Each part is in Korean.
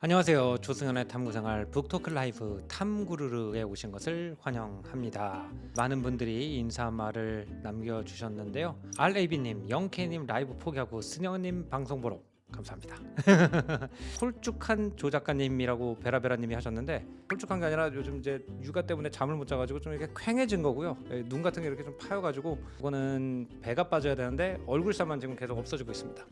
안녕하세요. 조승현의 탐구생활 북토크 라이브 탐구르르에 오신 것을 환영합니다. 많은 분들이 인사말을 남겨주셨는데요. RAB님, 영케이님 라이브 포기하고 승현님 방송 보러 감사합니다. 홀쭉한 조 작가님이라고 베라베라님이 하셨는데, 홀쭉한 게 아니라 요즘 이제 육아 때문에 잠을 못 자가지고 좀 이렇게 퀭해진 거고요. 눈 같은 게 이렇게 좀 파여가지고 그거는 배가 빠져야 되는데 얼굴살만 지금 계속 없어지고 있습니다.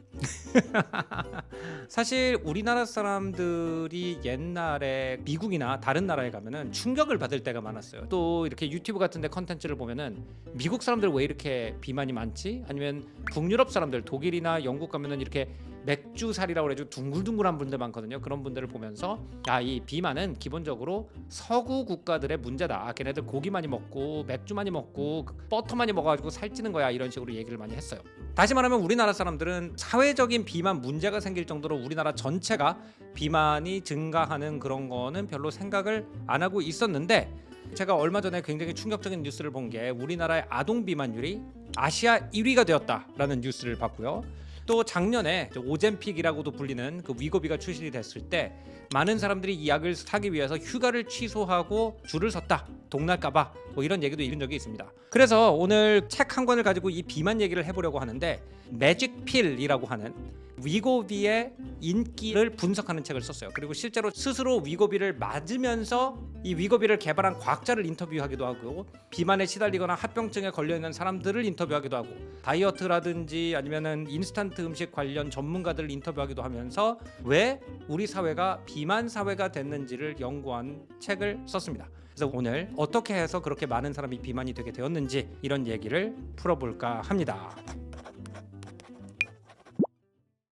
사실 우리나라 사람들이 옛날에 미국이나 다른 나라에 가면은 충격을 받을 때가 많았어요. 또 이렇게 유튜브 같은 데 컨텐츠를 보면은 미국 사람들 왜 이렇게 비만이 많지? 아니면 북유럽 사람들, 독일이나 영국 가면은 이렇게 맥주살이라고 해가지고 둥글둥글한 분들 많거든요. 그런 분들을 보면서 이 비만은 기본적으로 서구 국가들의 문제다. 걔네들 고기 많이 먹고 맥주 많이 먹고 버터 많이 먹어가지고 살찌는 거야, 이런 식으로 얘기를 많이 했어요. 다시 말하면 우리나라 사람들은 사회적인 비만 문제가 생길 정도로 우리나라 전체가 비만이 증가하는 그런 거는 별로 생각을 안 하고 있었는데, 제가 얼마 전에 굉장히 충격적인 뉴스를 본 게 우리나라의 아동 비만율이 아시아 1위가 되었다라는 뉴스를 봤고요. 또 작년에 오젬픽이라고도 불리는 그 위고비가 출시이 됐을 때 많은 사람들이 이 약을 사기 위해서 휴가를 취소하고 줄을 섰다, 동날까봐, 뭐 이런 얘기도 읽은 적이 있습니다. 그래서 오늘 책 한 권을 가지고 이 비만 얘기를 해보려고 하는데, 매직필이라고 하는 위고비의 인기를 분석하는 책을 썼어요. 그리고 실제로 스스로 위고비를 맞으면서 이 위고비를 개발한 과학자를 인터뷰하기도 하고, 비만에 시달리거나 합병증에 걸려있는 사람들을 인터뷰하기도 하고, 다이어트라든지 아니면은 인스턴트 음식 관련 전문가들을 인터뷰하기도 하면서 왜 우리 사회가 비만 사회가 됐는지를 연구한 책을 썼습니다. 그래서 오늘 어떻게 해서 그렇게 많은 사람이 비만이 되게 되었는지 이런 얘기를 풀어볼까 합니다.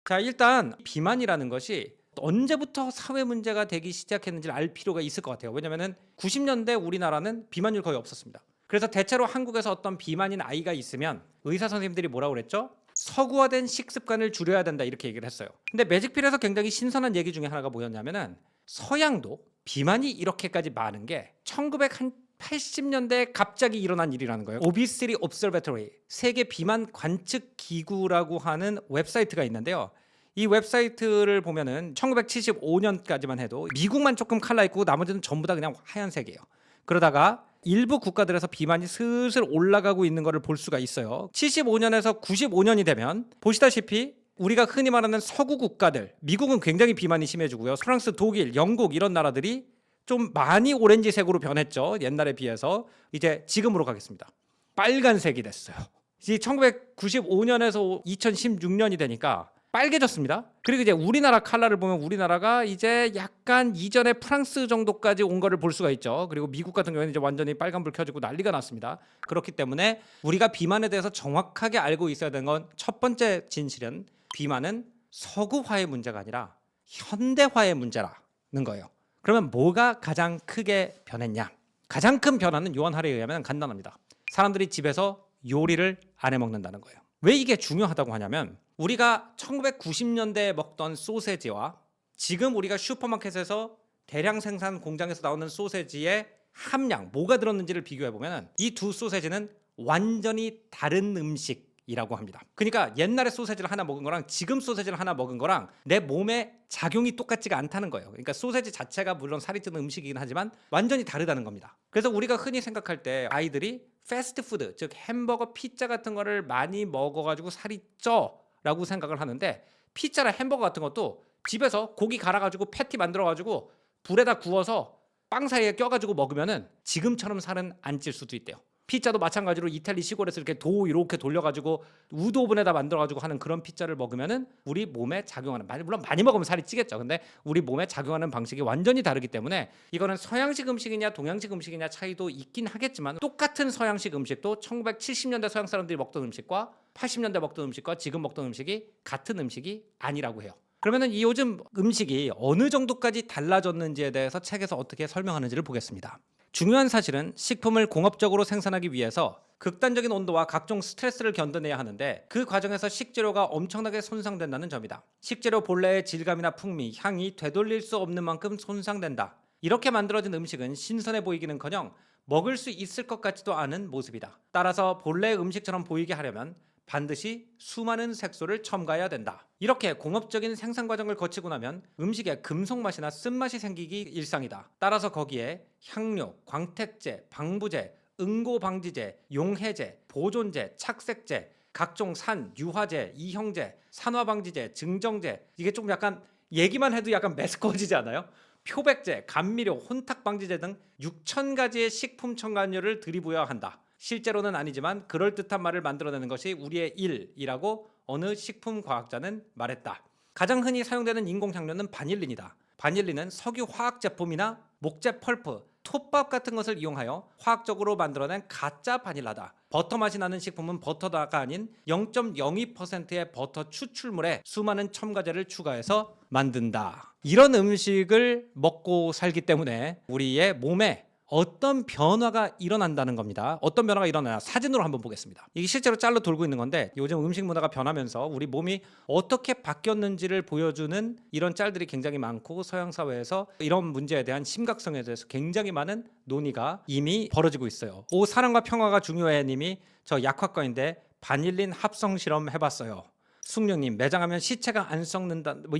자, 일단 비만이라는 것이 언제부터 사회 문제가 되기 시작했는지를 알 필요가 있을 것 같아요. 왜냐하면 90년대 우리나라는 비만율 거의 없었습니다. 그래서 대체로 한국에서 어떤 비만인 아이가 있으면 의사 선생님들이 뭐라고 그랬죠? 서구화된 식습관을 줄여야 된다, 이렇게 얘기를 했어요. 근데 매직필에서 굉장히 신선한 얘기 중에 하나가 뭐였냐면은, 서양도 비만이 이렇게까지 많은 게 1980년대에 갑자기 일어난 일이라는 거예요. Obesity Observatory, 세계 비만 관측 기구라고 하는 웹사이트가 있는데요. 이 웹사이트를 보면은 1975년까지만 해도 미국만 조금 칼라 있고 나머지는 전부 다 그냥 하얀색이에요. 그러다가 일부 국가들에서 비만이 슬슬 올라가고 있는 것을 볼 수가 있어요. 75년에서 95년이 되면 보시다시피 우리가 흔히 말하는 서구 국가들, 미국은 굉장히 비만이 심해지고요. 프랑스, 독일, 영국 이런 나라들이 좀 많이 오렌지색으로 변했죠. 옛날에 비해서. 이제 지금으로 가겠습니다. 빨간색이 됐어요. 이제 1995년에서 2016년이 되니까 빨개졌습니다. 그리고 이제 우리나라 컬러를 보면 우리나라가 이제 약간 이전에 프랑스 정도까지 온 거를 볼 수가 있죠. 그리고 미국 같은 경우에는 이제 완전히 빨간불 켜지고 난리가 났습니다. 그렇기 때문에 우리가 비만에 대해서 정확하게 알고 있어야 되는 건, 첫 번째 진실은 비만은 서구화의 문제가 아니라 현대화의 문제라는 거예요. 그러면 뭐가 가장 크게 변했냐? 가장 큰 변화는 요한 할에 의하면 간단합니다. 사람들이 집에서 요리를 안 해 먹는다는 거예요. 왜 이게 중요하다고 하냐면, 우리가 1990년대에 먹던 소세지와 지금 우리가 슈퍼마켓에서 대량 생산 공장에서 나오는 소세지의 함량, 뭐가 들었는지를 비교해보면 이 두 소세지는 완전히 다른 음식이라고 합니다. 그러니까 옛날에 소세지를 하나 먹은 거랑 지금 소세지를 하나 먹은 거랑 내 몸에 작용이 똑같지가 않다는 거예요. 그러니까 소세지 자체가 물론 살이 찌는 음식이긴 하지만 완전히 다르다는 겁니다. 그래서 우리가 흔히 생각할 때 아이들이 패스트푸드, 즉 햄버거, 피자 같은 거를 많이 먹어가지고 살이 쪄 라고 생각을 하는데, 피자나 햄버거 같은 것도 집에서 고기 갈아가지고 패티 만들어가지고 불에다 구워서 빵 사이에 껴가지고 먹으면은 지금처럼 살은 안 찔 수도 있대요. 피자도 마찬가지로 이탈리 시골에서 이렇게 도 이렇게 돌려가지고 우드 오븐에다 만들어가지고 하는 그런 피자를 먹으면은 우리 몸에 작용하는, 물론 많이 먹으면 살이 찌겠죠. 근데 우리 몸에 작용하는 방식이 완전히 다르기 때문에 이거는 서양식 음식이냐 동양식 음식이냐 차이도 있긴 하겠지만, 똑같은 서양식 음식도 1970년대 서양 사람들이 먹던 음식과 80년대 먹던 음식과 지금 먹던 음식이 같은 음식이 아니라고 해요. 그러면은 이 요즘 음식이 어느 정도까지 달라졌는지에 대해서 책에서 어떻게 설명하는지를 보겠습니다. 중요한 사실은 식품을 공업적으로 생산하기 위해서 극단적인 온도와 각종 스트레스를 견뎌내야 하는데, 그 과정에서 식재료가 엄청나게 손상된다는 점이다. 식재료 본래의 질감이나 풍미, 향이 되돌릴 수 없는 만큼 손상된다. 이렇게 만들어진 음식은 신선해 보이기는커녕 먹을 수 있을 것 같지도 않은 모습이다. 따라서 본래의 음식처럼 보이게 하려면 반드시 수많은 색소를 첨가해야 된다. 이렇게 공업적인 생산 과정을 거치고 나면 음식에 금속 맛이나 쓴맛이 생기기 일상이다. 따라서 거기에 향료, 광택제, 방부제, 응고 방지제, 용해제, 보존제, 착색제, 각종 산, 유화제, 이형제, 산화방지제, 증정제, 이게 좀 약간 얘기만 해도 약간 매스꺼워지지 않아요? 표백제, 감미료, 혼탁방지제 등 6,000가지의 식품 첨가료를 들이부어야 한다. 실제로는 아니지만 그럴듯한 말을 만들어내는 것이 우리의 일이라고 어느 식품 과학자는 말했다. 가장 흔히 사용되는 인공향료는 바닐린이다. 바닐린은 석유 화학 제품이나 목재 펄프, 톱밥 같은 것을 이용하여 화학적으로 만들어낸 가짜 바닐라다. 버터 맛이 나는 식품은 버터가 아닌 0.02%의 버터 추출물에 수많은 첨가제를 추가해서 만든다. 이런 음식을 먹고 살기 때문에 우리의 몸에 어떤 변화가 일어난다는 겁니다. 어떤 변화가 일어나냐, 사진으로 한번 보겠습니다. 이게 실제로 짤로 돌고 있는 건데, 요즘 음식 문화가 변하면서 우리 몸이 어떻게 바뀌었는지를 보여주는 이런 짤들이 굉장히 많고, 서양 사회에서 이런 문제에 대한 심각성에 대해서 굉장히 많은 논의가 이미 벌어지고 있어요. 오 사랑과 평화가 중요해 님이 저 약학과인데 바닐린 합성 실험 해봤어요. 숙룡님, 매장하면 시체가 안 썩는다. 뭐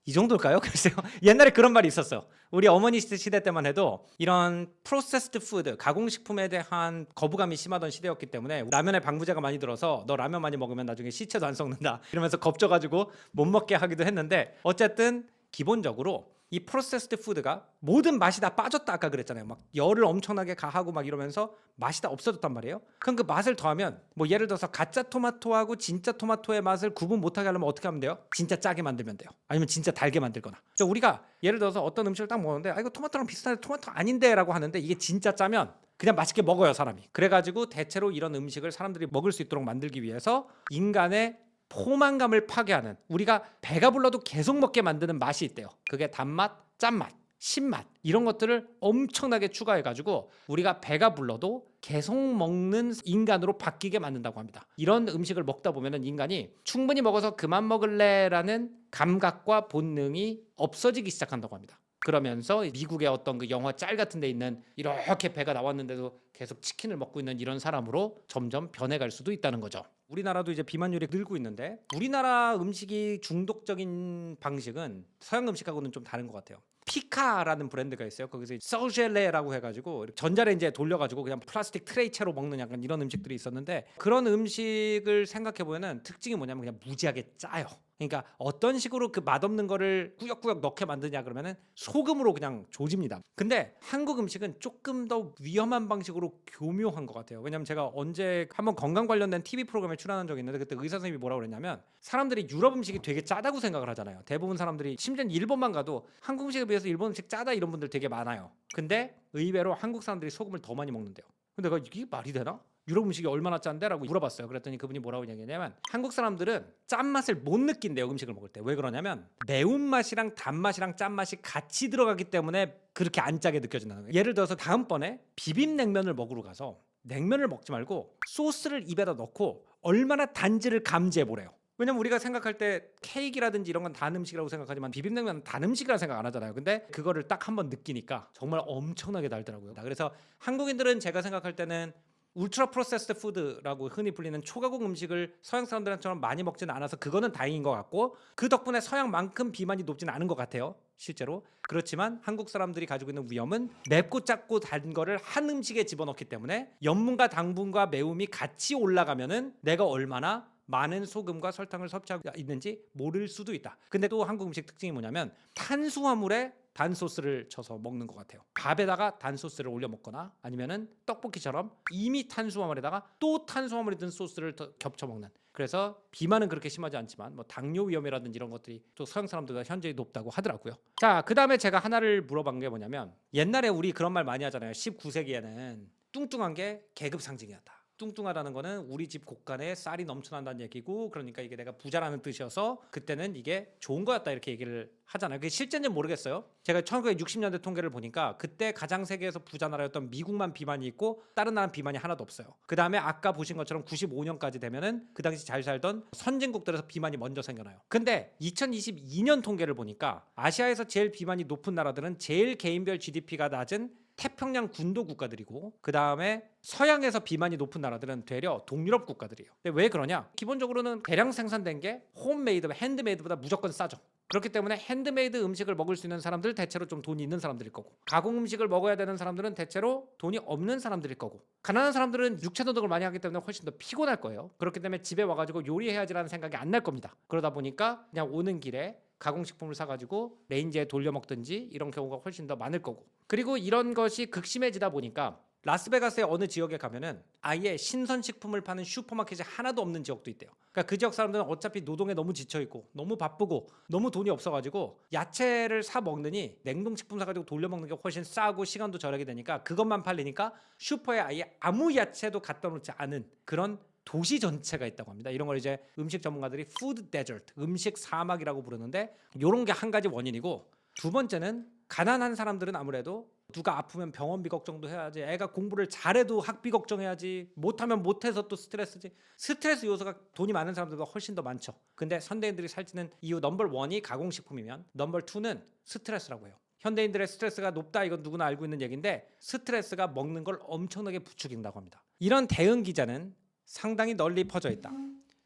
이 정도일까요? 글쎄요. 옛날에 그런 말이 있었어. 우리 어머니 시대 때만 해도 이런 프로세스드 푸드, 가공식품에 대한 거부감이 심하던 시대였기 때문에 라면에 방부제가 많이 들어서 너 라면 많이 먹으면 나중에 시체도 안 썩는다 이러면서 겁줘가지고 못 먹게 하기도 했는데, 어쨌든 기본적으로 이 프로세스드 푸드가 모든 맛이 다 빠졌다 아까 그랬잖아요. 막 열을 엄청나게 가하고 막 이러면서 맛이 다 없어졌단 말이에요. 그럼 그 맛을 더하면 뭐 예를 들어서 가짜 토마토하고 진짜 토마토의 맛을 구분 못하게 하려면 어떻게 하면 돼요? 진짜 짜게 만들면 돼요. 아니면 진짜 달게 만들거나. 우리가 예를 들어서 어떤 음식을 딱 먹는데 이거 토마토랑 비슷한데 토마토 아닌데 라고 하는데, 이게 진짜 짜면 그냥 맛있게 먹어요 사람이. 그래가지고 대체로 이런 음식을 사람들이 먹을 수 있도록 만들기 위해서 인간의 포만감을 파괴하는, 우리가 배가 불러도 계속 먹게 만드는 맛이 있대요. 그게 단맛, 짠맛, 신맛, 이런 것들을 엄청나게 추가해가지고 우리가 배가 불러도 계속 먹는 인간으로 바뀌게 만든다고 합니다. 이런 음식을 먹다 보면 인간이 충분히 먹어서 그만 먹을래라는 감각과 본능이 없어지기 시작한다고 합니다. 그러면서 미국의 어떤 그 영화 짤 같은 데 있는 이렇게 배가 나왔는데도 계속 치킨을 먹고 있는 이런 사람으로 점점 변해갈 수도 있다는 거죠. 우리나라도 이제 비만율이 늘고 있는데, 우리나라 음식이 중독적인 방식은 서양 음식하고는 좀 다른 것 같아요. 피카라는 브랜드가 있어요. 거기서 소젤레라고 해가지고 전자레인지에 돌려가지고 그냥 플라스틱 트레이 채로 먹는 약간 이런 음식들이 있었는데, 그런 음식을 생각해보면 특징이 뭐냐면 그냥 무지하게 짜요. 그러니까 어떤 식으로 그 맛없는 거를 꾸역꾸역 넣게 만드냐 그러면은 소금으로 그냥 조집니다. 근데 한국 음식은 조금 더 위험한 방식으로 교묘한 것 같아요. 왜냐면 제가 언제 한번 건강 관련된 TV 프로그램에 출연한 적이 있는데, 그때 의사 선생님이 뭐라고 그랬냐면, 사람들이 유럽 음식이 되게 짜다고 생각을 하잖아요. 대부분 사람들이, 심지어 일본만 가도 한국 음식에 비해서 일본 음식 짜다 이런 분들 되게 많아요. 근데 의외로 한국 사람들이 소금을 더 많이 먹는데요. 근데 내가 이게 말이 되나? 유럽 음식이 얼마나 짠데? 라고 물어봤어요. 그랬더니 그분이 뭐라고 얘기했냐면, 한국 사람들은 짠맛을 못 느낀대요, 음식을 먹을 때. 왜 그러냐면 매운맛이랑 단맛이랑 짠맛이 같이 들어가기 때문에 그렇게 안 짜게 느껴진다는 거예요. 예를 들어서 다음번에 비빔냉면을 먹으러 가서 냉면을 먹지 말고 소스를 입에다 넣고 얼마나 단지를 감지해보래요. 왜냐면 우리가 생각할 때 케이크라든지 이런 건 단 음식이라고 생각하지만 비빔냉면은 단 음식이라 생각 안 하잖아요. 근데 그거를 딱 한번 느끼니까 정말 엄청나게 달더라고요. 그래서 한국인들은 제가 생각할 때는 울트라 프로세스드 푸드라고 흔히 불리는 초가공 음식을 서양 사람들처럼 많이 먹지는 않아서 그거는 다행인 것 같고, 그 덕분에 서양만큼 비만이 높지는 않은 것 같아요 실제로. 그렇지만 한국 사람들이 가지고 있는 위험은 맵고 짭고 단 거를 한 음식에 집어넣기 때문에 염분과 당분과 매움이 같이 올라가면은 내가 얼마나 많은 소금과 설탕을 섭취하고 있는지 모를 수도 있다. 근데 또 한국 음식 특징이 뭐냐면 탄수화물에 단 소스를 쳐서 먹는 것 같아요. 밥에다가 단 소스를 올려 먹거나 아니면은 떡볶이처럼 이미 탄수화물에다가 또 탄수화물이 든 소스를 더 겹쳐 먹는. 그래서 비만은 그렇게 심하지 않지만 뭐 당뇨 위험이라든지 이런 것들이 또 서양 사람들보다 현저히 높다고 하더라고요. 자, 그다음에 제가 하나를 물어본 게 뭐냐면, 옛날에 우리 그런 말 많이 하잖아요. 19세기에는 뚱뚱한 게 계급 상징이었다. 뚱뚱하다는 거는 우리 집 곳간에 쌀이 넘쳐난다는 얘기고, 그러니까 이게 내가 부자라는 뜻이어서 그때는 이게 좋은 거였다 이렇게 얘기를 하잖아요. 그게 실제인지는 모르겠어요. 제가 1960년대 통계를 보니까 그때 가장 세계에서 부자 나라였던 미국만 비만이 있고 다른 나라는 비만이 하나도 없어요. 그 다음에 아까 보신 것처럼 95년까지 되면은 그 당시 잘 살던 선진국들에서 비만이 먼저 생겨나요. 근데 2022년 통계를 보니까 아시아에서 제일 비만이 높은 나라들은 제일 개인별 GDP가 낮은 태평양 군도 국가들이고 그 다음에 서양에서 비만이 높은 나라들은 되려 동유럽 국가들이에요. 근데 왜 그러냐? 기본적으로는 대량 생산된 게 홈메이드, 핸드메이드보다 무조건 싸죠. 그렇기 때문에 핸드메이드 음식을 먹을 수 있는 사람들 대체로 좀 돈이 있는 사람들일 거고, 가공 음식을 먹어야 되는 사람들은 대체로 돈이 없는 사람들일 거고, 가난한 사람들은 육체 노동을 많이 하기 때문에 훨씬 더 피곤할 거예요. 그렇기 때문에 집에 와가지고 요리해야지라는 생각이 안 날 겁니다. 그러다 보니까 그냥 오는 길에 가공식품을 사가지고 레인지에 돌려 먹든지 이런 경우가 훨씬 더 많을 거고, 그리고 이런 것이 극심해지다 보니까 라스베가스의 어느 지역에 가면은 아예 신선식품을 파는 슈퍼마켓이 하나도 없는 지역도 있대요. 그러니까 그 지역 사람들은 어차피 노동에 너무 지쳐있고 너무 바쁘고 너무 돈이 없어가지고 야채를 사 먹느니 냉동식품 사가지고 돌려 먹는 게 훨씬 싸고 시간도 절약이 되니까 그것만 팔리니까 슈퍼에 아예 아무 야채도 갖다 놓지 않은 그런 도시 전체가 있다고 합니다. 이런 걸 이제 음식 전문가들이 푸드 데저트, 음식 사막이라고 부르는데, 이런 게 한 가지 원인이고, 두 번째는 가난한 사람들은 아무래도 누가 아프면 병원비 걱정도 해야지, 애가 공부를 잘해도 학비 걱정해야지, 못하면 못해서 또 스트레스지. 스트레스 요소가 돈이 많은 사람들보다 훨씬 더 많죠. 근데 현대인들이 살찌는 이유 넘버 1이 가공식품이면 넘버 2는 스트레스라고 해요. 현대인들의 스트레스가 높다, 이건 누구나 알고 있는 얘기인데, 스트레스가 먹는 걸 엄청나게 부추긴다고 합니다. 이런 대응 기자는 상당히 널리 퍼져 있다.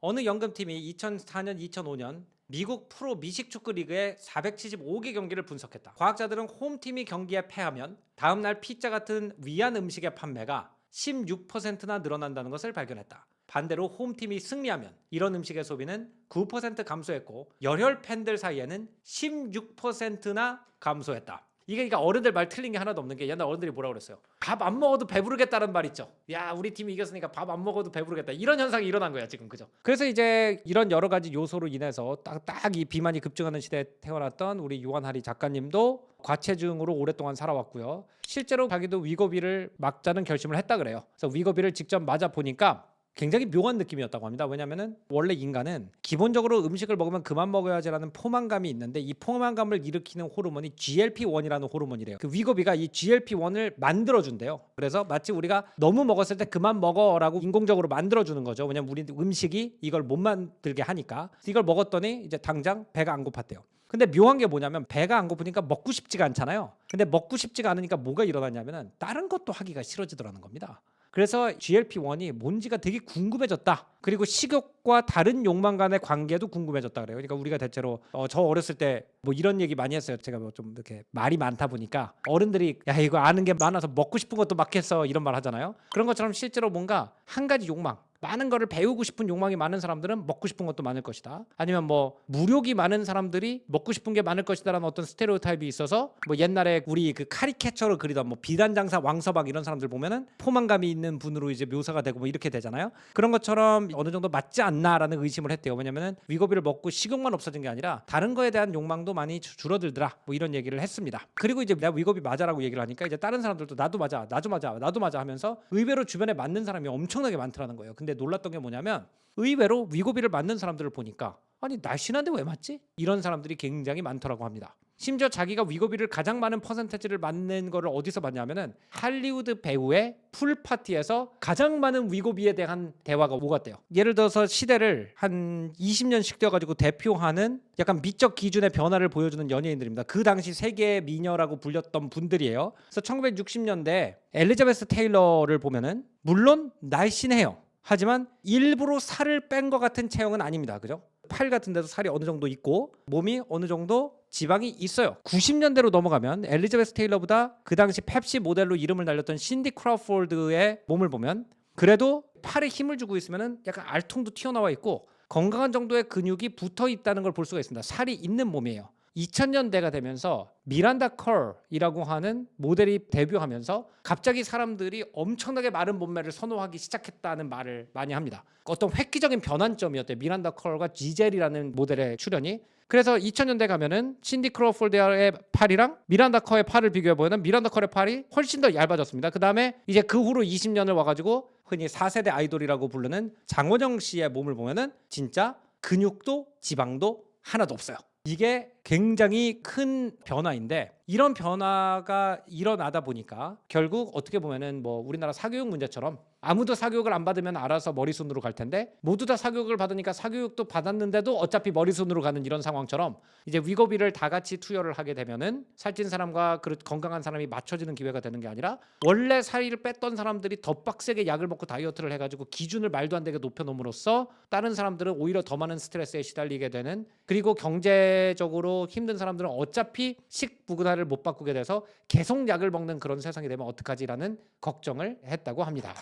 어느 연금팀이 2004년, 2005년 미국 프로 미식축구 리그의 475개 경기를 분석했다. 과학자들은 홈팀이 경기에 패하면 다음날 피자 같은 위안 음식의 판매가 16%나 늘어난다는 것을 발견했다. 반대로 홈팀이 승리하면 이런 음식의 소비는 9% 감소했고, 열혈 팬들 사이에는 16%나 감소했다. 이게 그러니까 어른들 말 틀린 게 하나도 없는 게, 옛날 어른들이 뭐라고 그랬어요? 밥 안 먹어도 배부르겠다는 말 있죠. 야, 우리 팀이 이겼으니까 밥 안 먹어도 배부르겠다. 이런 현상이 일어난 거야 지금, 그죠? 그래서 이제 이런 여러 가지 요소로 인해서 딱 이 비만이 급증하는 시대에 태어났던 우리 요한 하리 작가님도 과체중으로 오랫동안 살아왔고요. 실제로 자기도 위고비를 막자는 결심을 했다 그래요. 그래서 위고비를 직접 맞아 보니까 굉장히 묘한 느낌이었다고 합니다. 왜냐하면 원래 인간은 기본적으로 음식을 먹으면 그만 먹어야지라는 포만감이 있는데, 이 포만감을 일으키는 호르몬이 GLP-1이라는 호르몬이래요. 그 위고비가 이 GLP-1을 만들어준대요. 그래서 마치 우리가 너무 먹었을 때 그만 먹어라고 인공적으로 만들어주는 거죠. 왜냐면 우리 음식이 이걸 못 만들게 하니까. 이걸 먹었더니 이제 당장 배가 안 고팠대요. 근데 묘한 게 뭐냐면, 배가 안 고프니까 먹고 싶지가 않잖아요. 근데 먹고 싶지가 않으니까 뭐가 일어나냐면은 다른 것도 하기가 싫어지더라는 겁니다. 그래서 GLP-1이 뭔지가 되게 궁금해졌다. 그리고 식욕과 다른 욕망 간의 관계도 궁금해졌다 그래요. 그러니까 우리가 대체로 저 어렸을 때 뭐 이런 얘기 많이 했어요. 제가 뭐 좀 이렇게 말이 많다 보니까 어른들이 야, 이거 아는 게 많아서 먹고 싶은 것도 막 했어, 이런 말 하잖아요. 그런 것처럼 실제로 뭔가 한 가지 욕망, 많은 거를 배우고 싶은 욕망이 많은 사람들은 먹고 싶은 것도 많을 것이다. 아니면 뭐 무력이 많은 사람들이 먹고 싶은 게 많을 것이다라는 어떤 스테레오타입이 있어서, 뭐 옛날에 우리 그 카리케처로 그리던 뭐 비단장사 왕서방 이런 사람들 보면은 포만감이 있는 분으로 이제 묘사가 되고 뭐 이렇게 되잖아요. 그런 것처럼 어느 정도 맞지 않나라는 의심을 했대요. 왜냐면은 위고비를 먹고 식욕만 없어진 게 아니라 다른 거에 대한 욕망도 많이 줄어들더라, 뭐 이런 얘기를 했습니다. 그리고 이제 내가 위고비 맞아라고 얘기를 하니까 이제 다른 사람들도 나도 맞아, 나도 맞아, 나도 맞아 하면서 의외로 주변에 맞는 사람이 엄청나게 많더라는 거예요. 근데 놀랐던 게 뭐냐면, 의외로 위고비를 맞는 사람들을 보니까 아니 날씬한데 왜 맞지? 이런 사람들이 굉장히 많더라고 합니다. 심지어 자기가 위고비를 가장 많은 퍼센테이지를 맞는 거를 어디서 봤냐면은 할리우드 배우의 풀파티에서 가장 많은 위고비에 대한 대화가 오갔대요. 예를 들어서 시대를 한 20년씩 뛰어가지고 대표하는 약간 미적 기준의 변화를 보여주는 연예인들입니다. 그 당시 세계 미녀라고 불렸던 분들이에요. 그래서 1960년대 엘리자베스 테일러를 보면은 물론 날씬해요. 하지만 일부러 살을 뺀 것 같은 체형은 아닙니다. 그죠? 팔 같은 데도 살이 어느 정도 있고 몸이 어느 정도 지방이 있어요. 90년대로 넘어가면 엘리자베스 테일러보다 그 당시 펩시 모델로 이름을 날렸던 신디 크라우포드의 몸을 보면 그래도 팔에 힘을 주고 있으면 약간 알통도 튀어나와 있고 건강한 정도의 근육이 붙어 있다는 걸 볼 수가 있습니다. 살이 있는 몸이에요. 2000년대가 되면서 미란다 컬이라고 하는 모델이 데뷔하면서 갑자기 사람들이 엄청나게 마른 몸매를 선호하기 시작했다는 말을 많이 합니다. 어떤 획기적인 변환점이었대요. 미란다 컬과 지젤이라는 모델의 출연이. 그래서 2000년대 가면은 신디 크로폴드의 팔이랑 미란다 컬의 팔을 비교해보면 미란다 컬의 팔이 훨씬 더 얇아졌습니다. 그 다음에 이제 그 후로 20년을 와가지고 흔히 4세대 아이돌이라고 부르는 장원영 씨의 몸을 보면은 진짜 근육도 지방도 하나도 없어요. 이게 굉장히 큰 변화인데 이런 변화가 일어나다 보니까 결국 어떻게 보면은 뭐 우리나라 사교육 문제처럼 아무도 사교육을 안 받으면 알아서 머리순으로 갈 텐데 모두 다 사교육을 받으니까 사교육도 받았는데도 어차피 머리순으로 가는 이런 상황처럼 이제 위고비를 다 같이 투여를 하게 되면은 살찐 사람과 건강한 사람이 맞춰지는 기회가 되는 게 아니라 원래 살을 뺐던 사람들이 더 빡세게 약을 먹고 다이어트를 해가지고 기준을 말도 안 되게 높여놓음으로써 다른 사람들은 오히려 더 많은 스트레스에 시달리게 되는, 그리고 경제적으로 힘든 사람들은 어차피 식부구다를 못 바꾸게 돼서 계속 약을 먹는 그런 세상이 되면 어떡하지라는 걱정을 했다고 합니다.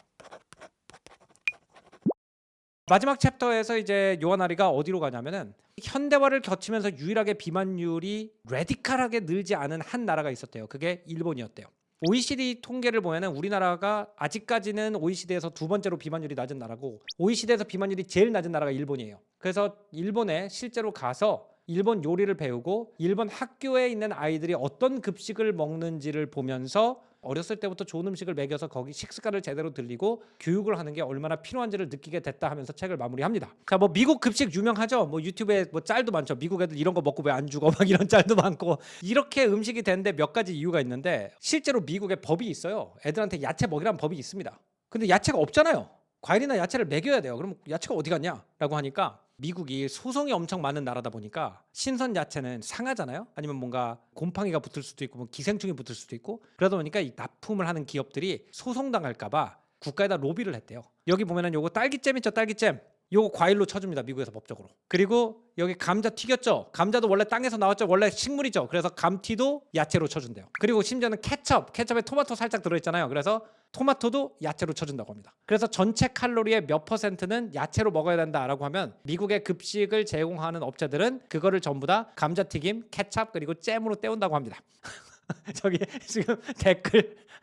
마지막 챕터에서 이제 요하나리가 어디로 가냐면은 현대화를 거치면서 유일하게 비만율이 레디컬하게 늘지 않은 한 나라가 있었대요. 그게 일본이었대요. OECD 통계를 보면은 우리나라가 아직까지는 OECD에서 두 번째로 비만율이 낮은 나라고 OECD에서 비만율이 제일 낮은 나라가 일본이에요. 그래서 일본에 실제로 가서 일본 요리를 배우고 일본 학교에 있는 아이들이 어떤 급식을 먹는지를 보면서 어렸을 때부터 좋은 음식을 먹여서 거기 식습관을 제대로 들리고 교육을 하는 게 얼마나 필요한지를 느끼게 됐다 하면서 책을 마무리합니다. 자, 뭐 미국 급식 유명하죠. 뭐 유튜브에 뭐 짤도 많죠. 미국 애들 이런 거 먹고 왜 안 죽어? 막 이런 짤도 많고. 이렇게 음식이 되는데 몇 가지 이유가 있는데 실제로 미국에 법이 있어요. 애들한테 야채 먹이라는 법이 있습니다. 근데 야채가 없잖아요. 과일이나 야채를 먹여야 돼요. 그럼 야채가 어디 갔냐라고 하니까 미국이 소송이 엄청 많은 나라다 보니까 신선 야채는 상하잖아요. 아니면 뭔가 곰팡이가 붙을 수도 있고 뭐 기생충이 붙을 수도 있고, 그러다 보니까 이 납품을 하는 기업들이 소송당할까 봐 국가에다 로비를 했대요. 여기 보면은 요거 딸기잼 있죠, 딸기잼. 요거 과일로 쳐줍니다, 미국에서 법적으로. 그리고 여기 감자 튀겼죠. 감자도 원래 땅에서 나왔죠. 원래 식물이죠. 그래서 감튀도 야채로 쳐준대요. 그리고 심지어는 케첩에 토마토 살짝 들어있잖아요. 그래서 토마토도 야채로 쳐준다고 합니다. 그래서 전체 칼로리의 몇 퍼센트는 야채로 먹어야 된다라고 하면 미국의 급식을 제공하는 업체들은 그거를 전부 다 감자튀김, 케첩 그리고 잼으로 때운다고 합니다. 저기 지금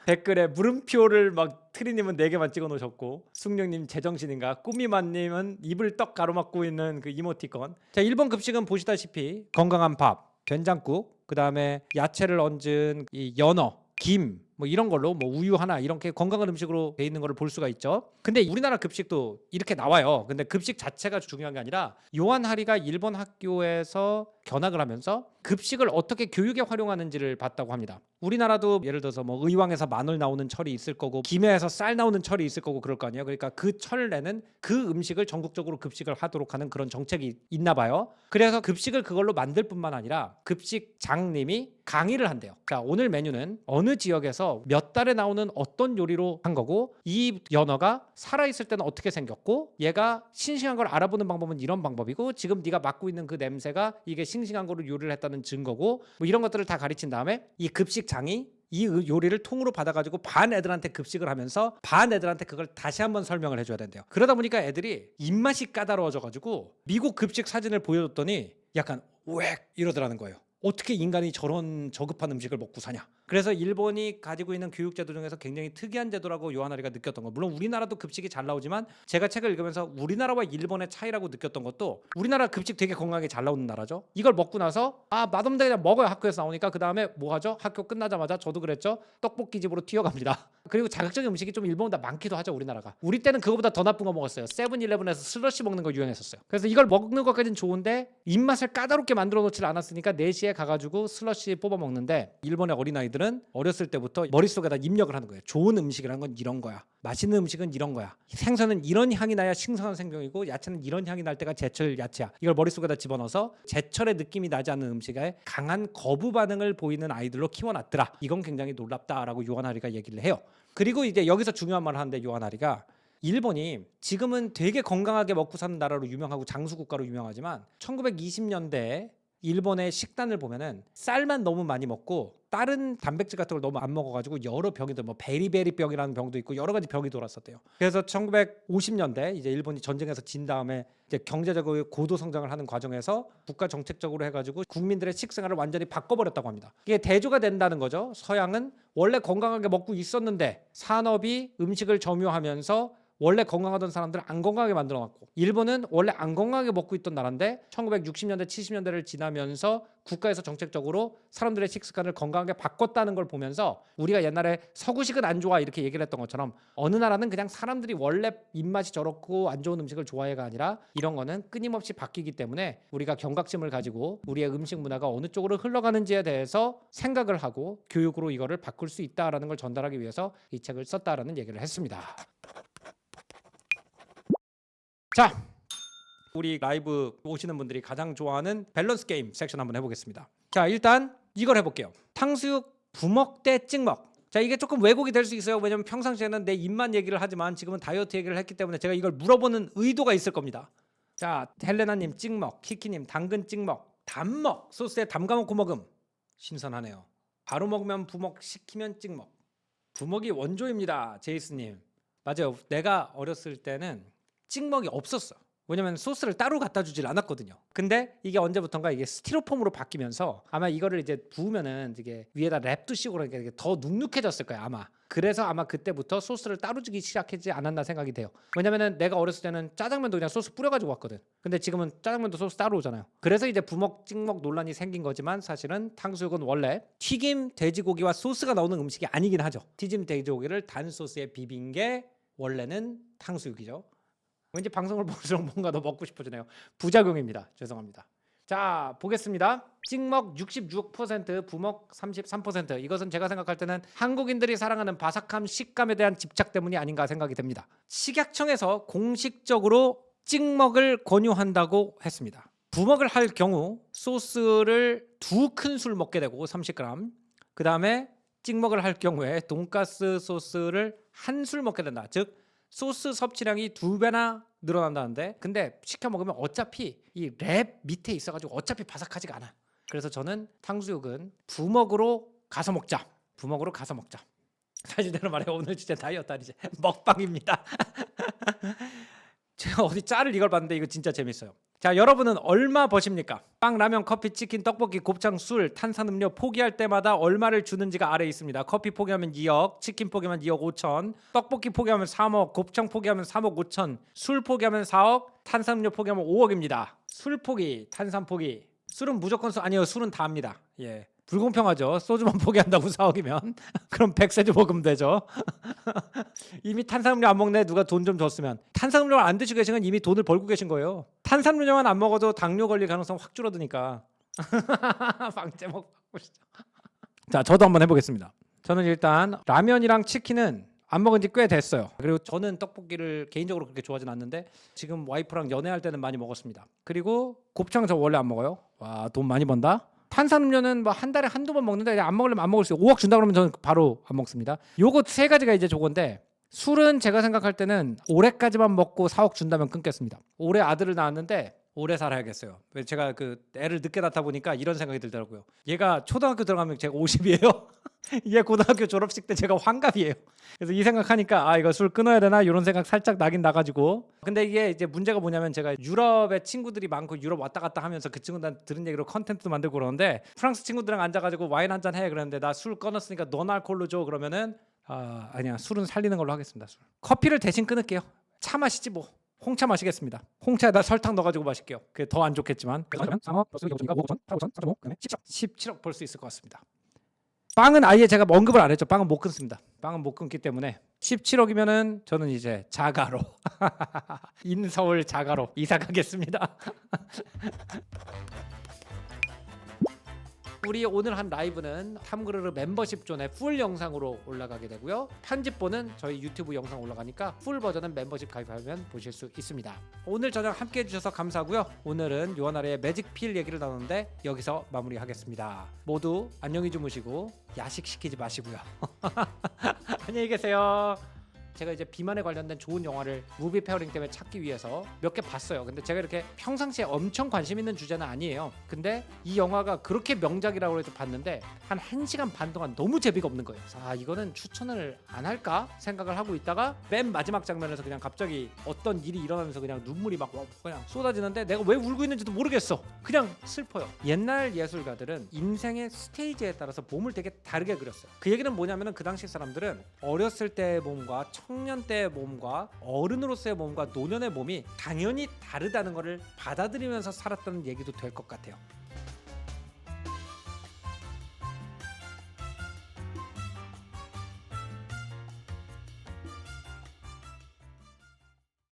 댓글에 물음표를 막 트리님은 4개만 찍어 놓으셨고, 숙룡님 제정신인가, 꾸미만님은 입을 떡 가로막고 있는 그 이모티콘. 자, 일본 급식은 보시다시피 건강한 밥, 된장국, 그 다음에 야채를 얹은 이 연어, 김, 뭐 이런 걸로 뭐 우유 하나 이렇게 건강한 음식으로 돼 있는 거를 볼 수가 있죠. 근데 우리나라 급식도 이렇게 나와요. 근데 급식 자체가 중요한 게 아니라 요한 하리가 일본 학교에서 견학을 하면서 급식을 어떻게 교육에 활용하는지를 봤다고 합니다. 우리나라도 예를 들어서 뭐 의왕에서 마늘 나오는 철이 있을 거고 김해에서 쌀 나오는 철이 있을 거고 그럴 거 아니에요. 그러니까 그 철내는 그 음식을 전국적으로 급식을 하도록 하는 그런 정책이 있나 봐요. 그래서 급식을 그걸로 만들 뿐만 아니라 급식장님이 강의를 한대요. 자, 오늘 메뉴는 어느 지역에서 몇 달에 나오는 어떤 요리로 한 거고 이 연어가 살아있을 때는 어떻게 생겼고 얘가 싱싱한 걸 알아보는 방법은 이런 방법이고 지금 네가 맡고 있는 그 냄새가 이게 싱싱한 거로 요리를 했다는 증거고 뭐 이런 것들을 다 가르친 다음에 이 급식장이 이 요리를 통으로 받아가지고 반 애들한테 급식을 하면서 반 애들한테 그걸 다시 한번 설명을 해줘야 된대요. 그러다 보니까 애들이 입맛이 까다로워져가지고 미국 급식 사진을 보여줬더니 약간 웩 이러더라는 거예요. 어떻게 인간이 저런 저급한 음식을 먹고 사냐. 그래서 일본이 가지고 있는 교육제도 중에서 굉장히 특이한 제도라고 요하나리가 느꼈던 거. 물론 우리나라도 급식이 잘 나오지만 제가 책을 읽으면서 우리나라와 일본의 차이라고 느꼈던 것도 우리나라 급식 되게 건강하게 잘 나오는 나라죠. 이걸 먹고 나서 맛없는데 그냥 먹어요. 학교에서 나오니까 그 다음에 뭐 하죠? 학교 끝나자마자 저도 그랬죠. 떡볶이 집으로 튀어갑니다. 그리고 자극적인 음식이 좀 일본보다 많기도 하죠. 우리나라가. 우리 때는 그거보다 더 나쁜 거 먹었어요. 세븐일레븐에서 슬러시 먹는 거 유행했었어요. 그래서 이걸 먹는 것까지는 좋은데 입맛을 까다롭게 만들어 놓질 않았으니까 4시에 가가지고 슬러시 뽑아 먹는데 일본의 어린아이들은 어렸을 때부터 머릿속에다 입력을 하는 거예요. 좋은 음식이란 건 이런 거야. 맛있는 음식은 이런 거야. 생선은 이런 향이 나야 신선한 생명이고 야채는 이런 향이 날 때가 제철 야채야. 이걸 머릿속에다 집어넣어서 제철의 느낌이 나지 않는 음식에 강한 거부 반응을 보이는 아이들로 키워놨더라. 이건 굉장히 놀랍다라고 요하나리가 얘기를 해요. 그리고 이제 여기서 중요한 말을 하는데 요하나리가 일본이 지금은 되게 건강하게 먹고 사는 나라로 유명하고 장수국가로 유명하지만 1920년대에 일본의 식단을 보면은 쌀만 너무 많이 먹고 다른 단백질 같은 걸 너무 안 먹어가지고 여러 병이 뭐 베리베리병이라는 병도 있고 여러 가지 병이 돌았었대요. 그래서 1950년대 이제 일본이 전쟁에서 진 다음에 이제 경제적으로 고도 성장을 하는 과정에서 국가 정책적으로 해가지고 국민들의 식생활을 완전히 바꿔버렸다고 합니다. 이게 대조가 된다는 거죠. 서양은 원래 건강하게 먹고 있었는데 산업이 음식을 점유하면서 원래 건강하던 사람들을 안 건강하게 만들어놨고, 일본은 원래 안 건강하게 먹고 있던 나라인데 1960년대 70년대를 지나면서 국가에서 정책적으로 사람들의 식습관을 건강하게 바꿨다는 걸 보면서 우리가 옛날에 서구식은 안 좋아 이렇게 얘기를 했던 것처럼 어느 나라는 그냥 사람들이 원래 입맛이 저렇고 안 좋은 음식을 좋아해가 아니라 이런 거는 끊임없이 바뀌기 때문에 우리가 경각심을 가지고 우리의 음식 문화가 어느 쪽으로 흘러가는지에 대해서 생각을 하고 교육으로 이거를 바꿀 수 있다라는 걸 전달하기 위해서 이 책을 썼다라는 얘기를 했습니다. 자, 우리 라이브 오시는 분들이 가장 좋아하는 밸런스 게임 섹션 한번 해보겠습니다. 자, 일단 이걸 해볼게요. 탕수육 부먹 대 찍먹. 자, 이게 조금 왜곡이 될 수 있어요. 왜냐면 평상시에는 내 입만 얘기를 하지만 지금은 다이어트 얘기를 했기 때문에 제가 이걸 물어보는 의도가 있을 겁니다. 자, 헬레나님 찍먹, 키키님 당근 찍먹, 단먹 소스에 담가먹고 먹음. 신선하네요. 바로 먹으면 부먹, 식히면 찍먹. 부먹이 원조입니다. 제이스님. 맞아요. 내가 어렸을 때는 찍먹이 없었어. 왜냐면 소스를 따로 갖다 주질 않았거든요. 근데 이게 언제부턴가 이게 스티로폼으로 바뀌면서 아마 이거를 이제 부으면은 이게 위에다 랩도 씌우고 그러니까 이게 더 눅눅해졌을 거예요 아마. 그래서 아마 그때부터 소스를 따로 주기 시작하지 않았나 생각이 돼요. 왜냐면은 내가 어렸을 때는 짜장면도 그냥 소스 뿌려가지고 왔거든. 근데 지금은 짜장면도 소스 따로 오잖아요. 그래서 이제 부먹 찍먹 논란이 생긴 거지만 사실은 탕수육은 원래 튀김 돼지고기와 소스가 나오는 음식이 아니긴 하죠. 튀김 돼지고기를 단 소스에 비빈 게 원래는 탕수육이죠. 왠지 방송을 볼수록 뭔가 더 먹고 싶어지네요. 부작용입니다. 죄송합니다. 자, 보겠습니다. 찍먹 66%, 부먹 33%. 이것은 제가 생각할 때는 한국인들이 사랑하는 바삭함, 식감에 대한 집착 때문이 아닌가 생각이 됩니다. 식약청에서 공식적으로 찍먹을 권유한다고 했습니다. 부먹을 할 경우 소스를 2큰술 먹게 되고 30g. 그 다음에 찍먹을 할 경우에 돈가스 소스를 1술 먹게 된다. 즉 소스 섭취량이 2배나 늘어난다는데, 근데 시켜 먹으면 어차피 이 랩 밑에 있어가지고 어차피 바삭하지가 않아. 그래서 저는 탕수육은 부먹으로 가서 먹자. 부먹으로 가서 먹자. 사실대로 말해 오늘 진짜 다이어트 아니지 먹방입니다. 제가 어디 짤을 이걸 봤는데 이거 진짜 재밌어요. 자, 여러분은 얼마 버십니까? 빵, 라면, 커피, 치킨, 떡볶이, 곱창, 술, 탄산음료 포기할 때마다 얼마를 주는지가 아래에 있습니다. 커피 포기하면 2억, 치킨 포기하면 2억 5천, 떡볶이 포기하면 3억, 곱창 포기하면 3억 5천, 술 포기하면 4억, 탄산음료 포기하면 5억입니다. 술 포기, 탄산 포기. 술은 무조건 아니요, 술은 다 합니다. 예. 불공평하죠. 소주만 포기한다고 4억이면 그럼 100세주 먹으면 되죠. 이미 탄산음료 안 먹네. 누가 돈 좀 줬으면. 탄산음료를 안 드시고 계신 건 이미 돈을 벌고 계신 거예요. 탄산음료만 안 먹어도 당뇨 걸릴 가능성 확 줄어드니까. 방제 먹고 싶죠. 자, 저도 한번 해보겠습니다. 저는 일단 라면이랑 치킨은 안 먹은 지 꽤 됐어요. 그리고 저는 떡볶이를 개인적으로 그렇게 좋아하진 않는데 지금 와이프랑 연애할 때는 많이 먹었습니다. 그리고 곱창 저 원래 안 먹어요. 와, 돈 많이 번다. 탄산음료는 뭐 한 달에 한두 번 먹는데 안 먹으려면 안 먹을 수 있어요. 5억 준다 그러면 저는 바로 안 먹습니다. 요거 세 가지가 이제 저건데, 술은 제가 생각할 때는 올해까지만 먹고 4억 준다면 끊겠습니다. 올해 아들을 낳았는데 오래 살아야겠어요. 제가 그 애를 늦게 낳다 보니까 이런 생각이 들더라고요. 얘가 초등학교 들어가면 제가 50이에요. 얘 고등학교 졸업식 때 제가 환갑이에요. 그래서 이 생각하니까 아, 이거 술 끊어야 되나 이런 생각 살짝 나긴 나가지고. 근데 이게 이제 문제가 뭐냐면 제가 유럽에 친구들이 많고 유럽 왔다 갔다 하면서 그 친구들한테 들은 얘기로 컨텐츠도 만들고 그러는데, 프랑스 친구들이랑 앉아가지고 와인 한잔 해 그러는데 나 술 끊었으니까 넌 알콜로 줘 그러면은 아니야, 술은 살리는 걸로 하겠습니다. 술. 커피를 대신 끊을게요. 차 마시지 뭐. 홍차 마시겠습니다. 홍차에다 설탕 넣어가지고 마실게요. 그게 더 안 좋겠지만. 3억 플러스 5억 5천, 8억 5천, 4억 5억, 17억 벌 수 있을 것 같습니다. 빵은 아예 제가 언급을 안 했죠. 빵은 못 끊습니다. 빵은 못 끊기 때문에 17억이면은 저는 이제 자가로 인서울 자가로 이사 가겠습니다. 우리 오늘 한 라이브는 탐그르르 멤버십 존의 풀 영상으로 올라가게 되고요. 편집본은 저희 유튜브 영상 올라가니까 풀 버전은 멤버십 가입하면 보실 수 있습니다. 오늘 저녁 함께 해주셔서 감사하고요. 오늘은 요한아래의 매직필 얘기를 나눴는데 여기서 마무리하겠습니다. 모두 안녕히 주무시고 야식 시키지 마시고요. 안녕히 계세요. 제가 이제 비만에 관련된 좋은 영화를 무비 페어링 때문에 찾기 위해서 몇 개 봤어요. 근데 제가 이렇게 평상시에 엄청 관심 있는 주제는 아니에요. 근데 이 영화가 그렇게 명작이라고 해서 봤는데 한 1시간 반 동안 너무 재미가 없는 거예요. 아, 이거는 추천을 안 할까 생각을 하고 있다가 맨 마지막 장면에서 그냥 갑자기 어떤 일이 일어나면서 그냥 눈물이 막 그냥 쏟아지는데 내가 왜 울고 있는지도 모르겠어. 그냥 슬퍼요. 옛날 예술가들은 인생의 스테이지에 따라서 몸을 되게 다르게 그렸어요. 그 얘기는 뭐냐면은 그 당시 사람들은 어렸을 때의 몸과 청년 때의 몸과 어른으로서의 몸과 노년의 몸이 당연히 다르다는 것을 받아들이면서 살았다는 얘기도 될 것 같아요.